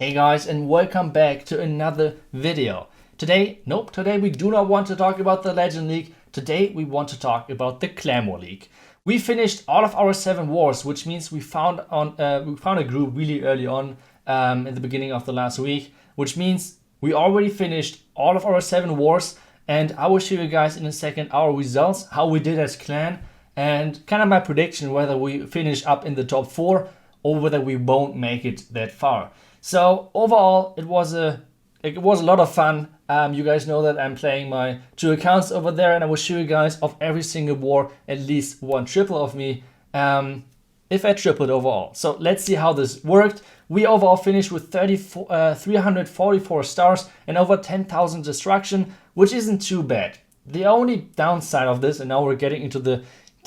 Hey guys, and welcome back to another video. Today we do not want to talk about the Legend League. Today we want to talk about the Clan War League. We finished all of our 7 wars, which means we found a group really early on in the beginning of the last week, which means we already finished all of our 7 wars, and I will show you guys in a second our results, how we did as clan, and kind of my prediction whether we finish up in the top 4 or whether we won't make it that far. So overall, it was a lot of fun. You guys know that I'm playing my 2 accounts over there, and I will show you guys of every single war at least one triple of me, if I tripled overall. So let's see how this worked. We overall finished with 344 stars and over 10,000 destruction, which isn't too bad. The only downside of this, and now we're getting into the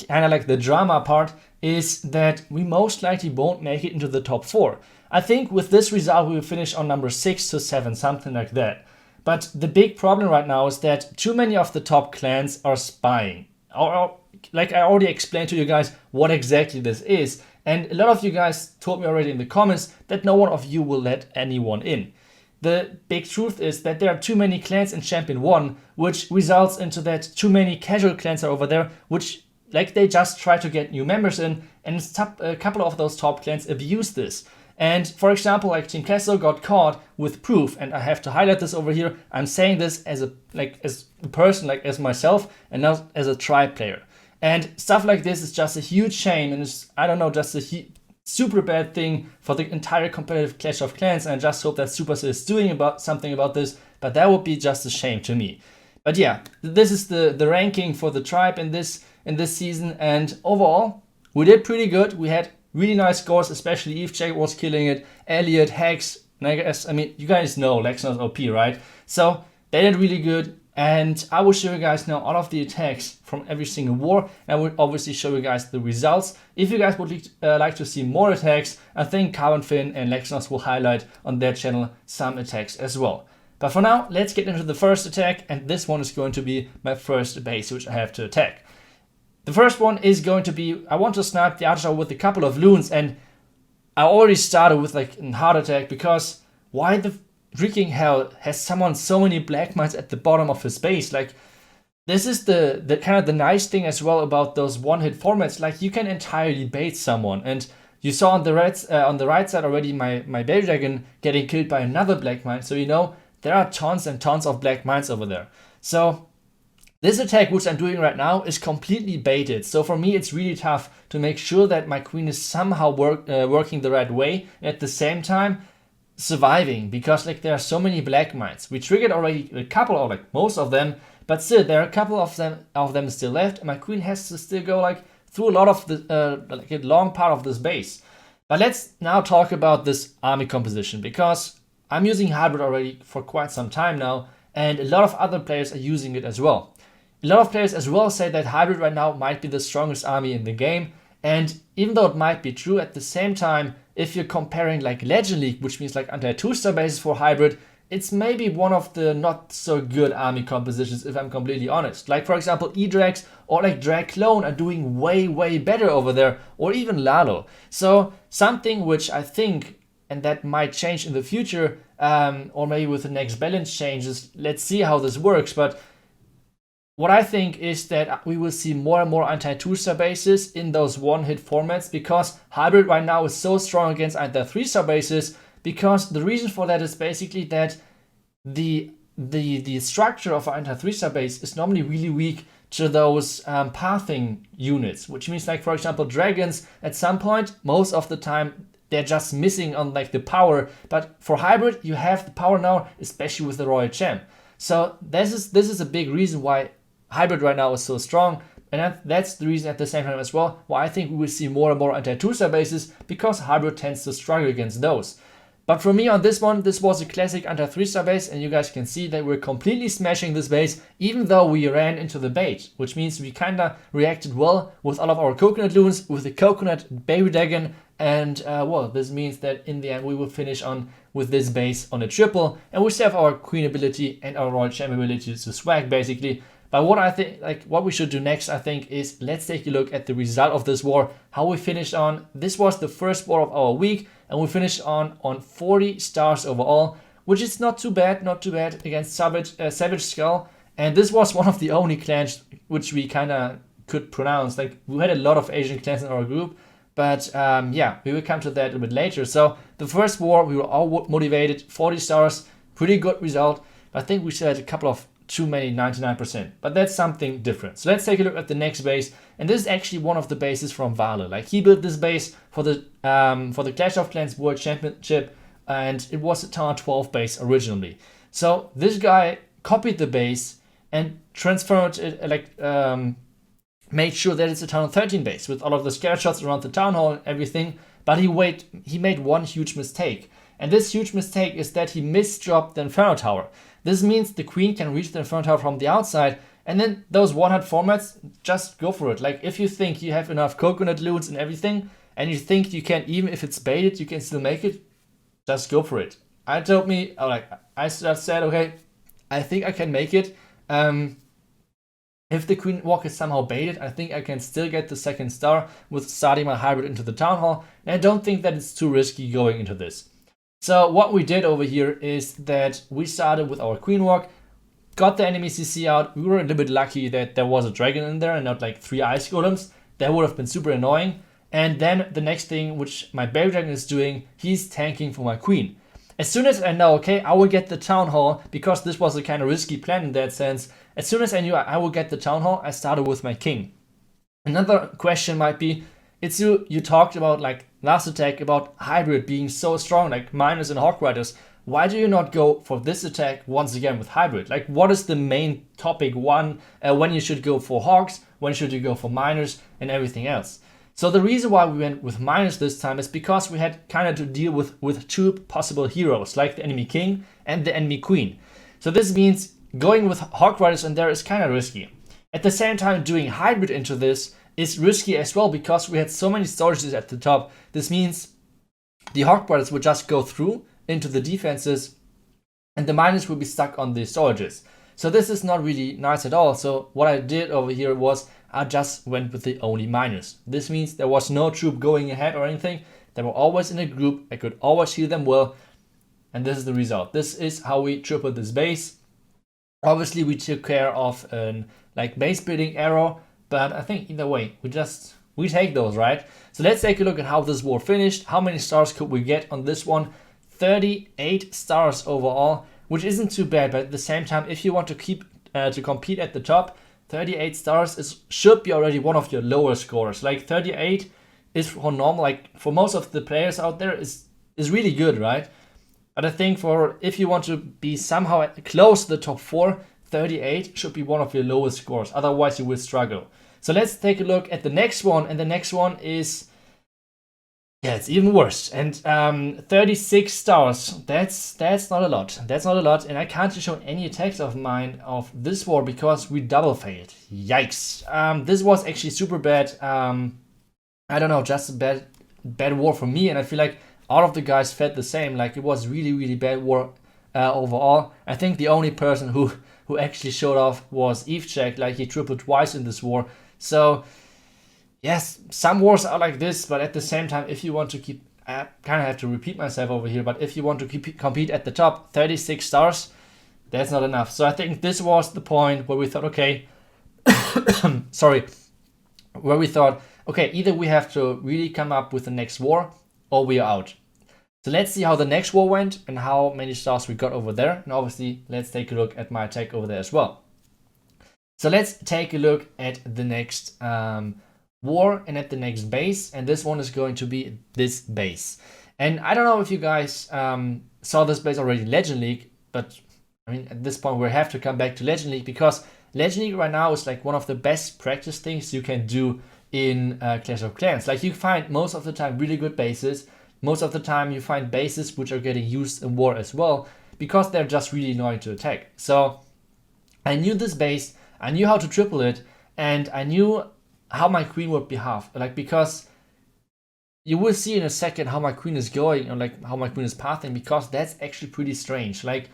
kind of like the drama part, is that we most likely won't make it into the top 4. I think with this result we will finish on number 6 to 7, something like that. But the big problem right now is that too many of the top clans are spying. Like I already explained to you guys what exactly this is, and a lot of you guys told me already in the comments that no one of you will let anyone in. The big truth is that there are too many clans in Champion 1, which results into that too many casual clans are over there, which like they just try to get new members in, and a couple of those top clans abuse this. And for example, like Team Castle got caught with proof, and I have to highlight this over here. I'm saying this as a person, like as myself, and not as a tribe player. And stuff like this is just a huge shame, and it's, I don't know, just a super bad thing for the entire competitive Clash of Clans. And I just hope that Supercell is doing something about this, but that would be just a shame to me. But yeah, this is the ranking for the tribe in this season, and overall we did pretty good. We had really nice scores, especially ENG was killing it, Elliot, Hex, and I mean, you guys know Lexnor's OP, right? So they did really good, and I will show you guys now all of the attacks from every single war, and I will obviously show you guys the results. If you guys would like to see more attacks, I think Carbonfin and Lexnos will highlight on their channel some attacks as well. But for now, let's get into the first attack, and this one is going to be my first base which I have to attack. The first one is going to be, I want to snipe the archer with a couple of loons, and I already started with like a heart attack, because why the freaking hell has someone so many black mines at the bottom of his base? Like, this is the kind of the nice thing as well about those one-hit formats. Like, you can entirely bait someone, and you saw on the right side already my baby dragon getting killed by another black mine. So you know there are tons and tons of black mines over there. So this attack which I'm doing right now is completely baited, so for me it's really tough to make sure that my queen is somehow working the right way, and at the same time surviving, because like there are so many black mines. We triggered already a couple, or like most of them, but still there are a couple of them still left, and my queen has to still go like through a lot of the like a long part of this base. But let's now talk about this army composition, because I'm using hybrid already for quite some time now, and a lot of other players are using it as well. A lot of players as well say that hybrid right now might be the strongest army in the game, and even though it might be true, at the same time, if you're comparing like Legend League, which means like anti 2-star bases for hybrid, it's maybe one of the not so good army compositions, if I'm completely honest. Like for example, E-Drags or like Drag Clone are doing way better over there, or even Lalo. So something which I think, and that might change in the future, or maybe with the next balance changes, let's see how this works, but what I think is that we will see more and more anti 2-star bases in those one-hit formats, because hybrid right now is so strong against anti 3-star bases, because the reason for that is basically that the structure of an anti 3-star base is normally really weak to those pathing units, which means like for example dragons at some point, most of the time they're just missing on like the power, but for hybrid you have the power now, especially with the Royal Champ. So this is a big reason why hybrid right now is so strong, and that's the reason at the same time as well why I think we will see more and more anti 2-star bases, because hybrid tends to struggle against those. But for me on this one, this was a classic anti 3-star base, and you guys can see that we're completely smashing this base, even though we ran into the bait, which means we kinda reacted well with all of our coconut loons, with the coconut baby dragon, and well, this means that in the end we will finish on with this base on a triple, and we still have our queen ability and our royal champ ability to swag basically. But what I think, like what we should do next, I think, is let's take a look at the result of this war, how we finished on. This was the first war of our week. and we finished on 40 stars overall, which is not too bad against Savage Skull. And this was one of the only clans which we kind of could pronounce. Like, we had a lot of Asian clans in our group, but yeah, we will come to that a bit later. So the first war, we were all motivated, 40 stars, pretty good result. I think we still had a couple of too many 99%, but that's something different. So let's take a look at the next base, and this is actually one of the bases from Vale. Like, he built this base for the Clash of Clans World Championship, and it was a Town 12 base originally. So this guy copied the base and transferred it, made sure that it's a Town 13 base with all of the scare shots around the town hall and everything. But he made one huge mistake, and this huge mistake is that he misdropped the Inferno Tower. This means the queen can reach the Inferno Tower from the outside, and then those 100 formats, just go for it. Like, if you think you have enough coconut loons and everything, and you think you can, even if it's baited, you can still make it, just go for it. I just said, okay, I think I can make it. If the Queen Walk is somehow baited, I think I can still get the second star with starting my hybrid into the Town Hall, and I don't think that it's too risky going into this. So what we did over here is that we started with our Queen Walk, got the enemy CC out. We were a little bit lucky that there was a dragon in there and not like 3 ice golems. That would have been super annoying. And then the next thing, which my Baby Dragon is doing, he's tanking for my Queen. As soon as I know, okay, I will get the Town Hall, because this was a kind of risky plan in that sense. As soon as I knew I will get the Town Hall, I started with my King. Another question might be, ENG, you talked about, like, last attack, about hybrid being so strong, like Miners and Hawk Riders. Why do you not go for this attack once again with hybrid? Like, what is the main topic when you should go for Hawks, when should you go for Miners, and everything else? So the reason why we went with Miners this time is because we had kind of to deal with 2 possible heroes, like the enemy King and the enemy Queen. So this means going with Hawk Riders in there is kind of risky. At the same time, doing hybrid into this is risky as well, because we had so many storages at the top. This means the Hawk Riders would just go through into the defenses, and the Miners will be stuck on the storages. So this is not really nice at all. So what I did over here was I just went with the only Miners. This means there was no troop going ahead or anything. They were always in a group. I could always heal them well. And this is the result. This is how we tripled this base. Obviously, we took care of an base building arrow, but I think either way, we take those, right? So let's take a look at how this war finished. How many stars could we get on this one? 38 stars overall, which isn't too bad, but at the same time, if you want to keep to compete at the top, 38 stars should be already one of your lower scores. Like, 38 is for normal, like for most of the players out there, is really good, right? But I think if you want to be somehow close to the top 4, 38 should be one of your lowest scores. Otherwise, you will struggle. So let's take a look at the next one, and the next one is, yeah, it's even worse. And 36 stars. That's not a lot. That's not a lot. And I can't show any attacks of mine of this war because we double failed. Yikes. This was actually super bad. I don't know, just a bad war for me. And I feel like all of the guys felt the same. Like, it was really, really bad war overall. I think the only person who actually showed off was ENG. Like, he tripled twice in this war. So yes, some wars are like this, but at the same time, if you want to keep, I kind of have to repeat myself over here, but if you want to compete at the top, 36 stars, that's not enough. So I think this was the point where we thought, okay, where we thought, okay, either we have to really come up with the next war or we are out. So let's see how the next war went and how many stars we got over there. And obviously, let's take a look at my attack over there as well. So let's take a look at the next war and at the next base, and this one is going to be this base. And I don't know if you guys saw this base already in Legend League, but I mean, at this point we have to come back to Legend League, because Legend League right now is like one of the best practice things you can do in Clash of Clans. Like, you find most of the time really good bases. Most of the time you find bases which are getting used in war as well, because they're just really annoying to attack. So I knew this base, I knew how to triple it, and I knew how my queen would behave. Like, because you will see in a second how my queen is going, or like how my queen is pathing, because that's actually pretty strange. Like,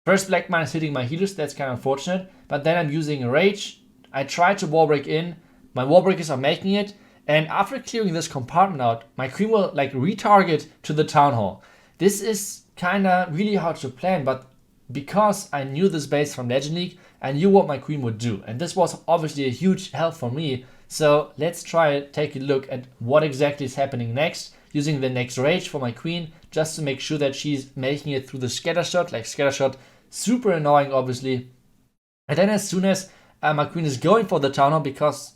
first Black Mine is hitting my healers, that's kind of unfortunate, but then I'm using a rage. I try to wall break in, my wall breakers are making it, And after clearing this compartment out, my queen will like retarget to the town hall. This is kind of really hard to plan, but because I knew this base from Legend League, I knew what my queen would do. And this was obviously a huge help for me. So let's try to take a look at what exactly is happening next, using the next rage for my queen, just to make sure that she's making it through the scatter shot. Like scatter shot, super annoying obviously. And then as soon as my queen is going for the town hall, because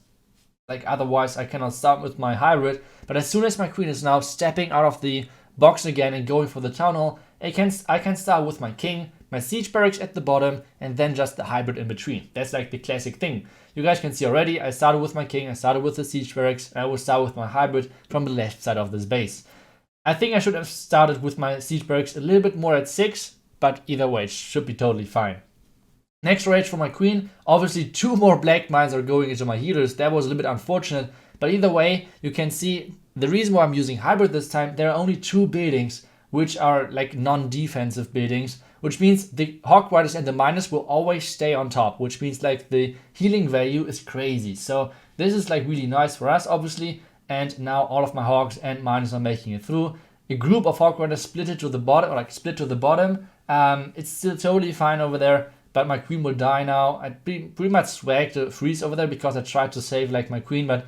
like otherwise I cannot start with my hybrid, but as soon as my queen is now stepping out of the box again and going for the town hall, I can start with my king, my siege barracks at the bottom, and then just the hybrid in between. That's like the classic thing. You guys can see already, I started with my king, I started with the siege barracks, and I will start with my hybrid from the left side of this base. I think I should have started with my siege barracks a little bit more at 6, but either way, it should be totally fine. Next rage for my queen, obviously 2 more black mines are going into my healers. That was a little bit unfortunate, but either way, you can see the reason why I'm using hybrid this time, there are only 2 buildings which are like non-defensive buildings, which means the Hawk Riders and the miners will always stay on top, which means like the healing value is crazy. So this is like really nice for us, obviously, and now all of my Hawks and miners are making it through. A group of Hawk Riders split to the bottom, or like split to the bottom. It's still totally fine over there, but my queen will die now. I pretty much swagged the freeze over there because I tried to save like my queen, but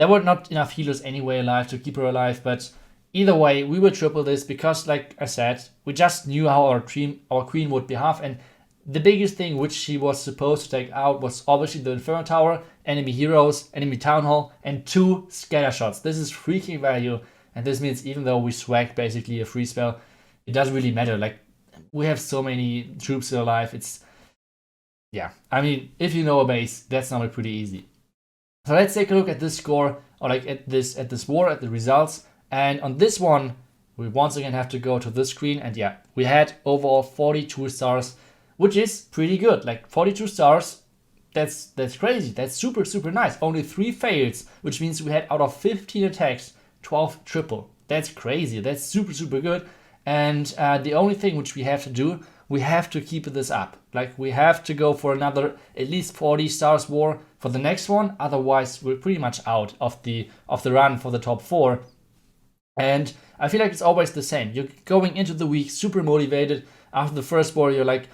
there were not enough healers anyway alive to keep her alive. But either way, we will triple this because, like I said, we just knew how our queen would behave. And the biggest thing which she was supposed to take out was obviously the Inferno Tower, enemy heroes, enemy town hall, and 2 scatter shots. This is freaking value. And this means even though we swagged basically a free spell, it doesn't really matter. Like, we have so many troops still alive. Yeah, I mean, if you know a base, that's not pretty easy. So let's take a look at this score, or like at this war, at the results. And on this one, we once again have to go to this screen. And yeah, we had overall 42 stars, which is pretty good. Like 42 stars, that's crazy. That's super, super nice. Only 3 fails, which means we had out of 15 attacks, 12 triple. That's crazy. That's super, super good. And the only thing which we have to do, we have to keep this up. Like we have to go for another at least 40 stars war for the next one. Otherwise, we're pretty much out of the run for the top 4. And I feel like it's always the same. You're going into the week super motivated. After the first war, you're like,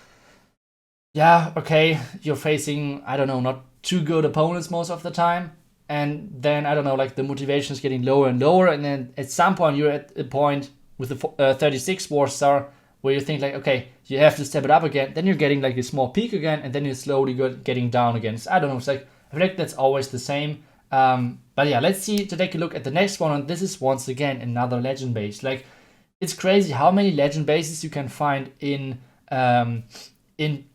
yeah, okay, you're facing, I don't know, not too good opponents most of the time. And then, I don't know, like the motivation is getting lower and lower. And then at some point, you're at a point with the 36 war star where you think like, okay, you have to step it up again. Then you're getting like a small peak again, and then you're slowly getting down again. So I don't know, it's like, I feel like that's always the same. But yeah, let's take a look at the next one. And this is once again another legend base. Like, it's crazy how many legend bases you can find in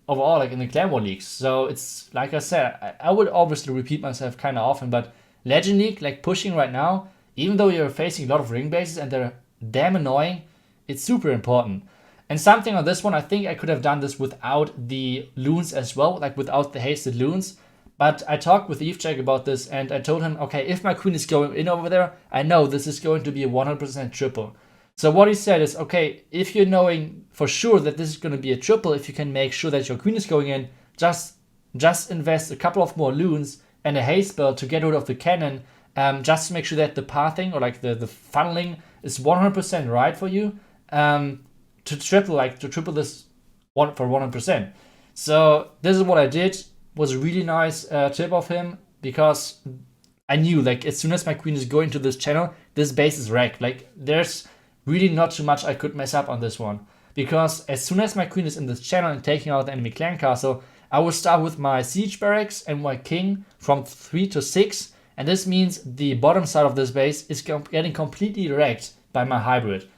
overall, like in the Clan War leagues. So it's like I said, I would obviously repeat myself kind of often, but Legend League, like pushing right now, even though you're facing a lot of ring bases and they're damn annoying, it's super important. And something on this one, I think I could have done this without the loons as well, like without the hasted loons. But I talked with EFJack about this, and I told him, okay, if my queen is going in over there, I know this is going to be a 100% triple. So what he said is, okay, if you're knowing for sure that this is going to be a triple, if you can make sure that your queen is going in, just invest a couple of more loons and a haste spell to get rid of the cannon, just to make sure that the pathing or like the funneling is 100% right for you, to triple this one for 100%. So this is what I did. Was a really nice tip of him, because I knew like as soon as my queen is going to this channel, this base is wrecked. Like there's really not too much I could mess up on this one, because as soon as my queen is in this channel and taking out the enemy clan castle, I will start with my siege barracks and my king from 3 to 6, and this means the bottom side of this base is getting completely wrecked by my hybrid.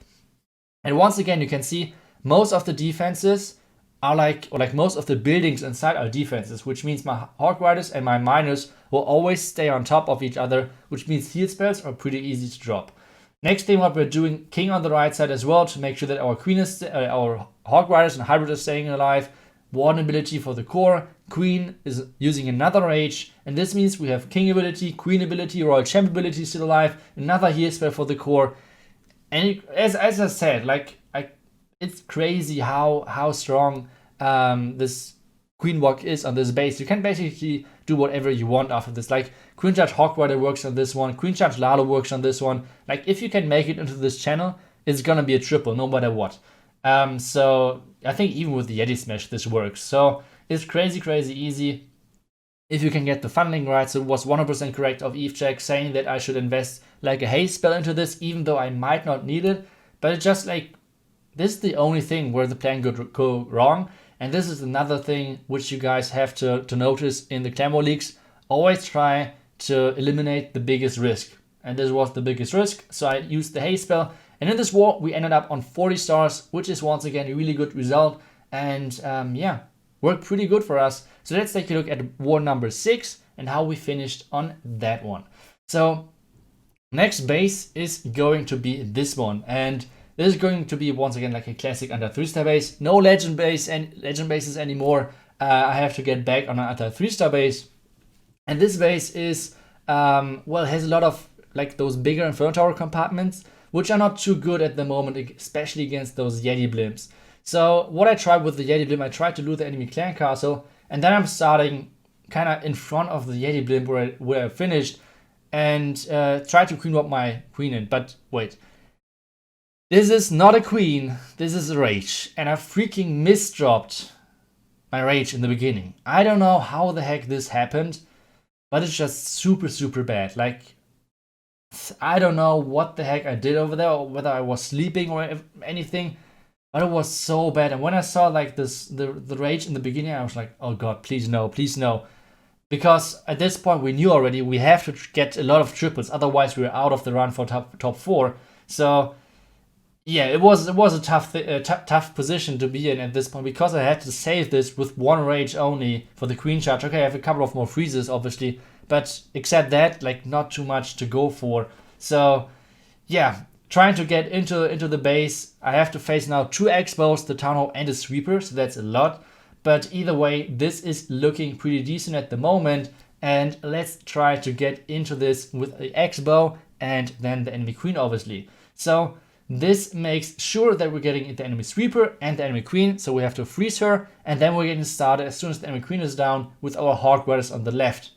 And once again, you can see most of the defenses are like most of the buildings inside are defenses, which means my Hawk Riders and my miners will always stay on top of each other, which means heal spells are pretty easy to drop. Next thing, what we're doing, king on the right side as well, to make sure that our queen is, our Hawk Riders and hybrid are staying alive. Warden ability for the core. Queen is using another rage, and this means we have king ability, queen ability, royal champ ability still alive, another heal spell for the core. And as I said, like it's crazy how strong this queen walk is on this base. You can basically do whatever you want after this. Like Queen Charge Hawkrider works on this one, Queen Charge Lalo works on this one. Like if you can make it into this channel, it's gonna be a triple no matter what. So I think even with the Yeti Smash this works. So it's crazy easy if you can get the funneling right. So it was 100% correct of EveCheck saying that I should invest like a haste spell into this, even though I might not need it. But it's just like, this is the only thing where the plan could go wrong. And this is another thing which you guys have to notice in the Clan War leagues. Always try to eliminate the biggest risk. And this was the biggest risk, so I used the haste spell. And in this war, we ended up on 40 stars, which is once again a really good result. And yeah, worked pretty good for us. So let's take a look at war number 6 and how we finished on that one. So next base is going to be this one. And this is going to be once again like a classic under 3-star base. No legend bases anymore. I have to get back on an under 3-star base. And this base is, well, has a lot of like those bigger Inferno Tower compartments, which are not too good at the moment, especially against those Yeti blimps. So what I tried with the Yeti blimp, I tried to loot the enemy clan castle, and then I'm starting kind of in front of the Yeti blimp where I finished, and try to queen walk my queen in. But wait, this is not a queen, this is a rage, and I freaking misdropped my rage in the beginning. I don't know how the heck this happened, but it's just super bad. Like, I don't know what the heck I did over there, or whether I was sleeping or anything, but it was so bad. And when I saw like this, the rage in the beginning, I was like, oh god, please no, please no. Because at this point we knew already we have to get a lot of triples, otherwise we're out of the run for top 4. So yeah, it was a tough position to be in at this point, because I had to save this with 1 rage only for the queen charge. Okay, I have a couple of more freezes obviously, but except that, like, not too much to go for. So yeah, trying to get into the base. I have to face now 2 Expos, the Town Hall and a Sweeper, so that's a lot. But either way, this is looking pretty decent at the moment. And let's try to get into this with the Expo and then the enemy queen obviously. So this makes sure that we're getting the enemy Sweeper and the enemy queen, so we have to freeze her, and then we're getting started as soon as the enemy queen is down with our Hawk Riders on the left.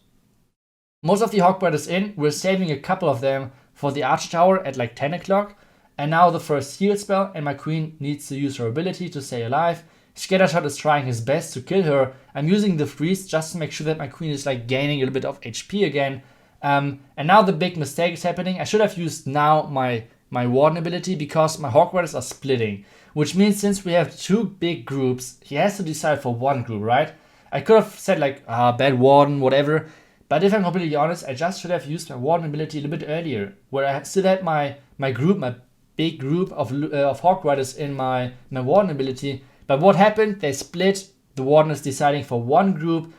Most of the Hawk Riders in, we're saving a couple of them for the Archer Tower at like 10 o'clock, and now the first heal spell, and my queen needs to use her ability to stay alive. Scattershot is trying his best to kill her. I'm using the freeze just to make sure that my queen is like gaining a little bit of HP again. And now the big mistake is happening. I should have used now my Warden ability, because my Hawk Riders are splitting. Which means since we have 2 big groups, he has to decide for 1 group, right? I could have said like, bad Warden, whatever. But if I'm completely honest, I just should have used my Warden ability a little bit earlier, where I still had my group, my big group of Hawk Riders in my Warden ability. But what happened? They split. The Warden is deciding for 1 group,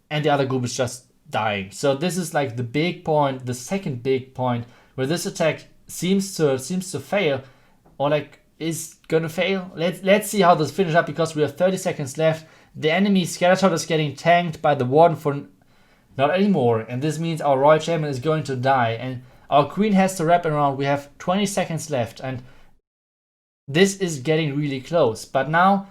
and the other group is just dying. So this is like the big point, the second big point, where this attack seems to fail, or like is gonna fail. Let's see how this finishes up, because we have 30 seconds left. The enemy Scattershot is getting tanked by the Warden for not anymore, and this means our Royal Champion is going to die, and our queen has to wrap around. We have 20 seconds left, and this is getting really close. But now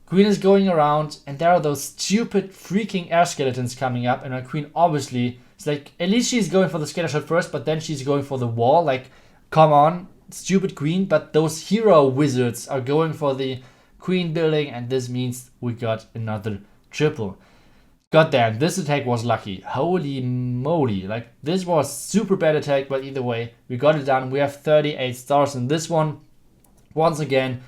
queen is going around, and there are those stupid freaking air skeletons coming up, and my queen obviously, it's like, at least she's going for the Scattershot first, but then she's going for the wall. Like, come on, stupid queen. But those hero wizards are going for the queen building, and this means we got another triple. God damn, this attack was lucky. Holy moly. Like, this was super bad attack, but either way, we got it done. We have 38 stars in this one. Once again,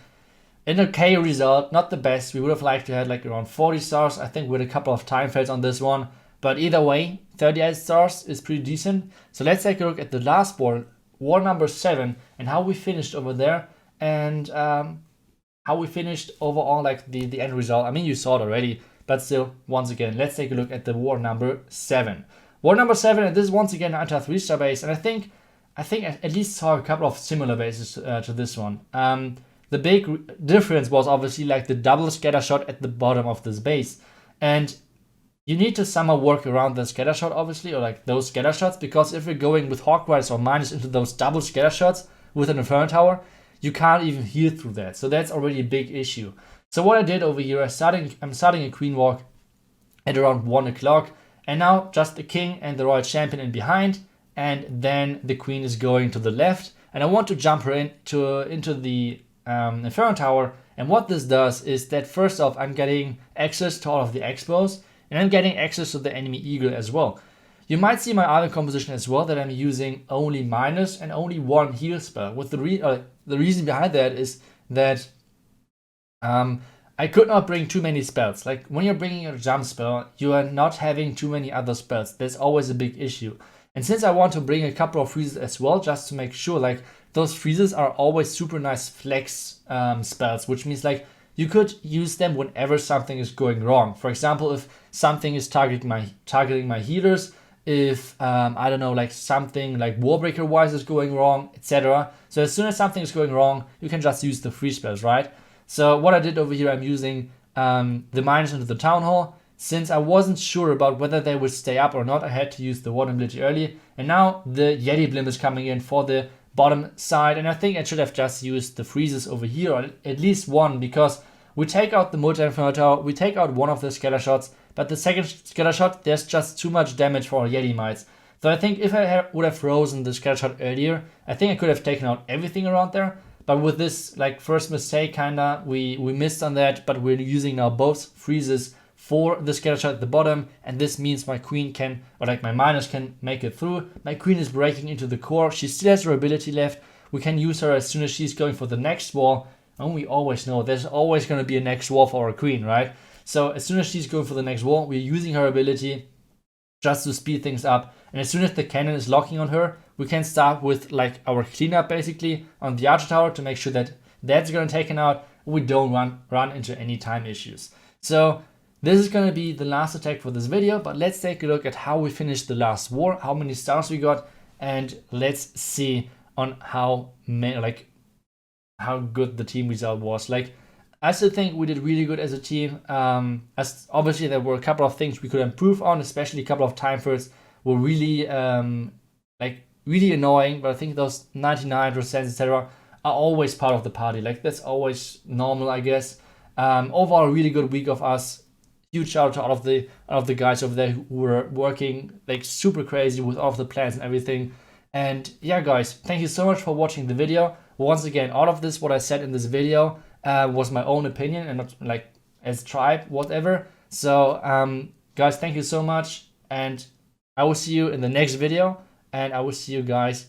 an okay result, not the best. We would have liked to have like around 40 stars, I think, with a couple of time fails on this one. But either way, 38 stars is pretty decent. So let's take a look at the last war, war number 7, and how we finished over there, and how we finished overall, like the end result. I mean, you saw it already, but still, once again, let's take a look at the war number 7. War number 7, and this is once again an anti-3-star base, and I think I at least saw a couple of similar bases to this one. The big difference was obviously like the double scatter shot at the bottom of this base, and you need to somehow work around the scatter shot, obviously, or like those scatter shots, because if we're going with Hawk Riders or Miners into those double scatter shots with an Inferno Tower, you can't even heal through that. So that's already a big issue. So what I did over here, I'm starting a Queen Walk at around 1 o'clock, And now just the king and the royal champion in behind, and then the queen is going to the left. And I want to jump her into the Inferno Tower. And what this does is that first off, I'm getting access to all of the expos, and I'm getting access to the enemy eagle as well. You might see my army composition as well that I'm using only minus and only one heal spell. With the reason behind that is that I could not bring too many spells. Like when you're bringing a jump spell, you are not having too many other spells. That's always a big issue. And since I want to bring a couple of freezes as well, just to make sure, like those freezes are always super nice flex spells, which means like you could use them whenever something is going wrong. For example, if something is targeting my healers, if I don't know, like something like Warbreaker wise is going wrong, etc. So as soon as something is going wrong, you can just use the free spells, right? So what I did over here, I'm using the minus into the Town Hall. Since I wasn't sure about whether they would stay up or not, I had to use the water ability early. And now the Yeti Blimp is coming in for the bottom side. And I think I should have just used the freezes over here, or at least one, because we take out the multi-inferno tower, we take out one of the scatter shots, but the second scatter shot, there's just too much damage for Yeti Mites. So I think if I would have frozen the scatter shot earlier, I think I could have taken out everything around there. But with this like first mistake, kinda, we missed on that, but we're using now both freezes for the scatter shot at the bottom, and this means my queen can, or like my miners can make it through. My queen is breaking into the core, she still has her ability left. We can use her as soon as she's going for the next wall, and we always know there's always going to be a next wall for our queen, right? So as soon as she's going for the next wall, we're using her ability just to speed things up. And as soon as the cannon is locking on her, we can start with like our cleanup basically on the archer tower to make sure that that's going to taken out. We don't run into any time issues. So this is going to be the last attack for this video, but let's take a look at how we finished the last war, how many stars we got, and let's see on how good the team result was. Like, I still think we did really good as a team. As obviously there were a couple of things we could improve on, especially a couple of time firsts were really really annoying, but I think those 99%, etc. are always part of the party. Like, that's always normal, I guess. Overall, a really good week of us. Huge shout out to all of the guys over there who were working like super crazy with all of the plans and everything. And yeah, guys, thank you so much for watching the video. Once again, all of this, what I said in this video, was my own opinion and not like as tribe, whatever. So guys, thank you so much, and I will see you in the next video, and I will see you guys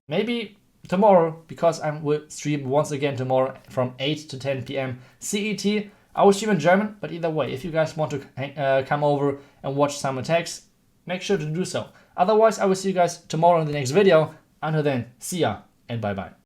maybe tomorrow, because I will stream once again tomorrow from 8 to 10 p.m. CET. I will stream in German, but either way, if you guys want to come over and watch some attacks, make sure to do so. Otherwise, I will see you guys tomorrow in the next video. Until then, see ya and bye bye.